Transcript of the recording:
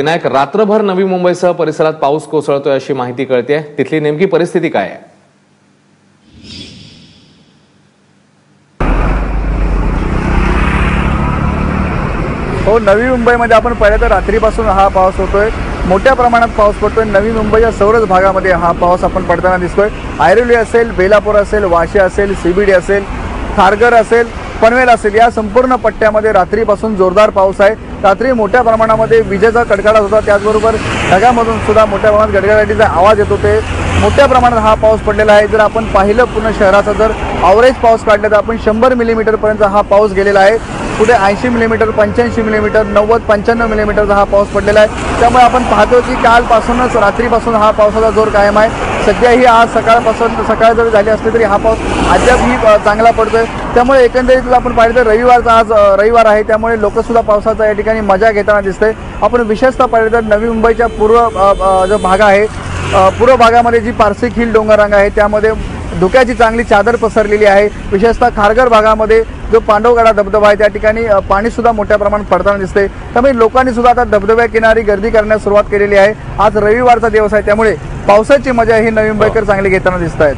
विनायक, रात्रभर नवी मुंबईसह परिसरात पाऊस कोसळतोय अशी माहिती कळते. तिथली नेमकी परिस्थिती काय आहे? हो, नवी मुंबईमध्ये आपण पाहिलं तर रात्रीपासून हा पाऊस होतोय. मोठ्या प्रमाणात पाऊस पडतोय. नवी मुंबईच्या सौरच भागामध्ये हा पाऊस आपण पडताना दिसतोय. ऐरोली असेल, बेलापूर असेल, वाशी असेल, सीबीडी असेल, खारघर असेल, पनवेल असेल, या संपूर्ण पट्ट्यामध्ये रात्रीपासून जोरदार पाऊस आहे. रात्री मोठ्या प्रमाणामध्ये विजेचा कडकडाट होता. त्याचबरोबर ढगामधून सुद्धा मोठ्या प्रमाणात गडगडाटीचा आवाज येत होते. मोठ्या प्रमाणात हा पाऊस पडलेला आहे. जर आपण पाहिलं पूर्ण शहराचा जर ॲव्हरेज पाऊस काढला तर आपण 100 मिलीमीटरपर्यंत हा पाऊस गेलेला आहे. पुढे 80 मिलीमीटर, 85 मिलीमीटर, 90-95 मिलीमीटरचा हा पाऊस पडलेला आहे. त्यामुळे आपण पाहतो की कालपासूनच रात्रीपासून हा पावसाचा जोर कायम आहे. सध्याही आज सकाळ जरी झाली असली तरी हा पाऊस अद्यापही चांगला पडतोय. त्यामुळे एकंदरीत आपण पाहिलं तर रविवारचा आज रविवार आहे, त्यामुळे लोकसुद्धा पावसाचा या ठिकाणी मजा घेताना दिसते. आपण विशेषतः पाहिलं तर नवी मुंबईच्या पूर्व जो भाग आहे, पूर्व भागामध्ये जी पारसिक हिल डोंगररांग आहे त्यामध्ये धुक्याची चांगली चादर पसरलेली आहे. विशेषतः खारघर भागामध्ये जो पांडवगडा धबधबा आहे त्या ठिकाणी पाणीसुद्धा मोठ्या प्रमाणात पडताना दिसते. त्यामुळे लोकांनी सुद्धा आता धबधब्या किनारी गर्दी करण्यास सुरुवात केलेली आहे. आज रविवारचा दिवस आहे, त्यामुळे पावसाची मजा ही नवी मुंबईकर चांगली घेताना दिसत आहेत.